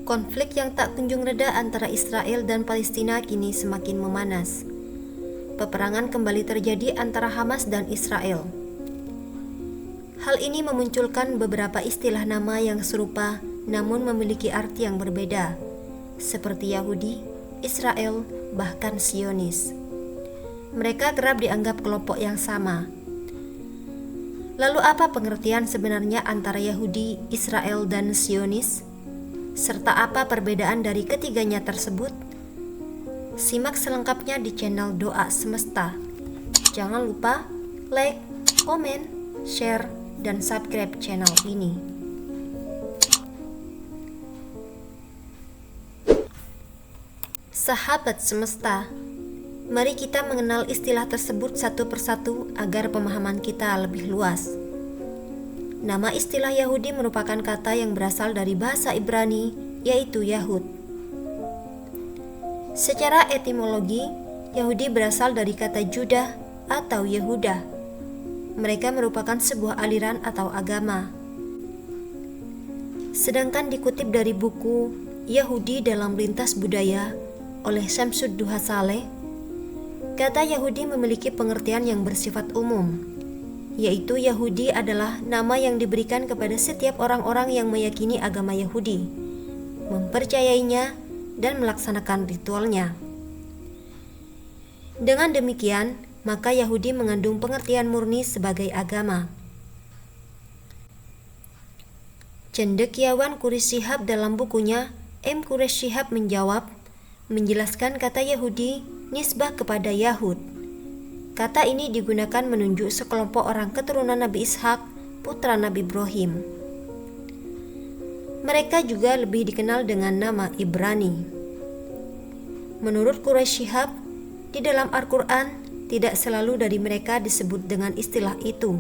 Konflik yang tak kunjung reda antara Israel dan Palestina kini semakin memanas. Peperangan kembali terjadi antara Hamas dan Israel. Hal ini memunculkan beberapa istilah nama yang serupa namun memiliki arti yang berbeda, seperti Yahudi, Israel, bahkan Zionis. Mereka kerap dianggap kelompok yang sama. Lalu apa pengertian sebenarnya antara Yahudi, Israel, dan Zionis? Serta apa perbedaan dari ketiganya tersebut? Simak selengkapnya di channel Doa Semesta. Jangan lupa like, komen, share, dan subscribe channel ini. Sahabat semesta, mari kita mengenal istilah tersebut satu persatu agar pemahaman kita lebih luas. Nama istilah Yahudi merupakan kata yang berasal dari bahasa Ibrani, yaitu Yahud. Secara etimologi, Yahudi berasal dari kata Judah atau Yehuda. Mereka merupakan sebuah aliran atau agama. Sedangkan dikutip dari buku Yahudi dalam Lintas Budaya oleh Syamsud Duha Saleh, kata Yahudi memiliki pengertian yang bersifat umum, yaitu Yahudi adalah nama yang diberikan kepada setiap orang-orang yang meyakini agama Yahudi, mempercayainya, dan melaksanakan ritualnya. Dengan demikian, maka Yahudi mengandung pengertian murni sebagai agama. Cendekiawan Quraish Shihab dalam bukunya M. Quraish Shihab menjelaskan kata Yahudi nisbah kepada Yahud. Kata ini digunakan menunjuk sekelompok orang keturunan Nabi Ishak, putra Nabi Ibrahim. Mereka juga lebih dikenal dengan nama Ibrani. Menurut Quraish Shihab, di dalam Al-Quran tidak selalu dari mereka disebut dengan istilah itu.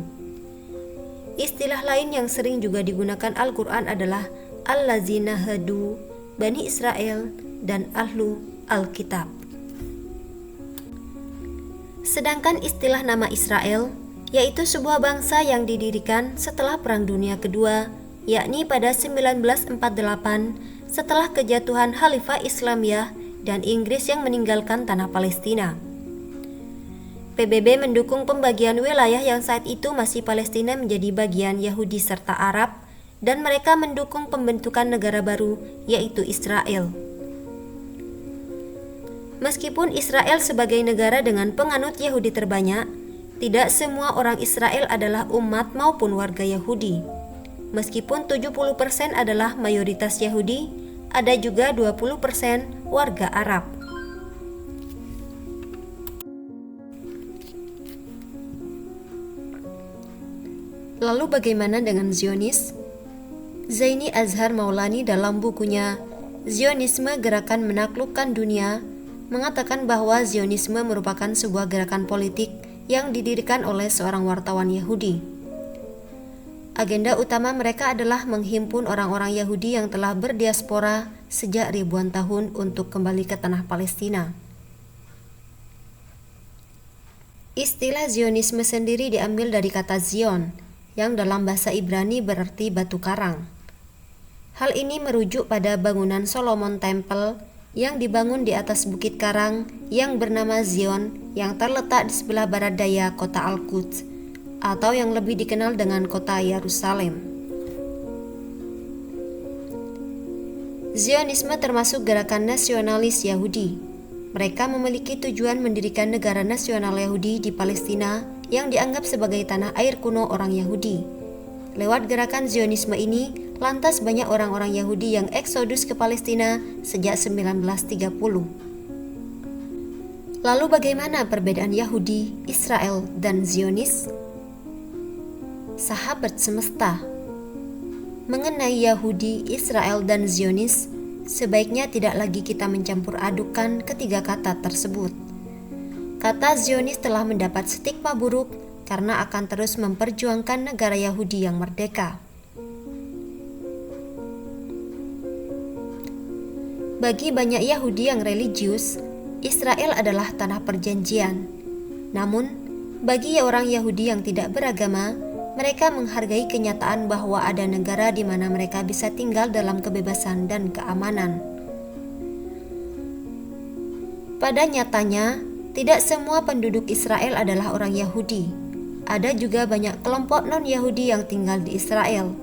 Istilah lain yang sering juga digunakan Al-Quran adalah Allazina hadu, Bani Israel, dan Ahlu Alkitab. Sedangkan istilah nama Israel, yaitu sebuah bangsa yang didirikan setelah Perang Dunia Kedua, yakni pada 1948 setelah kejatuhan Khalifah Islamiyah dan Inggris yang meninggalkan tanah Palestina. PBB mendukung pembagian wilayah yang saat itu masih Palestina menjadi bagian Yahudi serta Arab, dan mereka mendukung pembentukan negara baru, yaitu Israel. Meskipun Israel sebagai negara dengan penganut Yahudi terbanyak, tidak semua orang Israel adalah umat maupun warga Yahudi. Meskipun 70% adalah mayoritas Yahudi, ada juga 20% warga Arab. Lalu bagaimana dengan Zionis? Zaini Azhar Maulani dalam bukunya Zionisme Gerakan Menaklukkan Dunia mengatakan bahwa Zionisme merupakan sebuah gerakan politik yang didirikan oleh seorang wartawan Yahudi. Agenda utama mereka adalah menghimpun orang-orang Yahudi yang telah berdiaspora sejak ribuan tahun untuk kembali ke tanah Palestina. Istilah Zionisme sendiri diambil dari kata Zion, yang dalam bahasa Ibrani berarti batu karang. Hal ini merujuk pada bangunan Solomon Temple yang dibangun di atas bukit karang yang bernama Zion yang terletak di sebelah barat daya kota Al-Quds, atau yang lebih dikenal dengan kota Yerusalem. Zionisme termasuk gerakan nasionalis Yahudi. Mereka memiliki tujuan mendirikan negara nasional Yahudi di Palestina yang dianggap sebagai tanah air kuno orang Yahudi. Lewat gerakan Zionisme ini, lantas banyak orang-orang Yahudi yang eksodus ke Palestina sejak 1930. Lalu bagaimana perbedaan Yahudi, Israel, dan Zionis? Sahabat semesta, mengenai Yahudi, Israel, dan Zionis, sebaiknya tidak lagi kita mencampur adukan ketiga kata tersebut. Kata Zionis telah mendapat stigma buruk karena akan terus memperjuangkan negara Yahudi yang merdeka. Bagi banyak Yahudi yang religius, Israel adalah tanah perjanjian. Namun, bagi orang Yahudi yang tidak beragama, Mereka menghargai kenyataan bahwa ada negara di mana mereka bisa tinggal dalam kebebasan dan keamanan. Pada nyatanya, tidak semua penduduk Israel adalah orang Yahudi. Ada juga banyak kelompok non-Yahudi yang tinggal di Israel.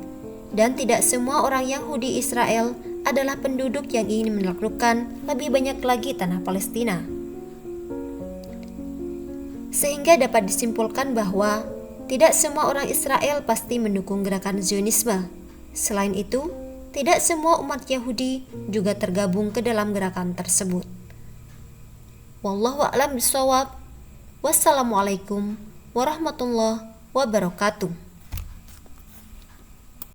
Dan tidak semua orang Yahudi Israel adalah penduduk yang ingin menaklukkan lebih banyak lagi tanah Palestina. Sehingga dapat disimpulkan bahwa tidak semua orang Israel pasti mendukung gerakan Zionisme. Selain itu, tidak semua umat Yahudi juga tergabung ke dalam gerakan tersebut. Wallahu a'lam bishawab. Wassalamualaikum warahmatullahi wabarakatuh.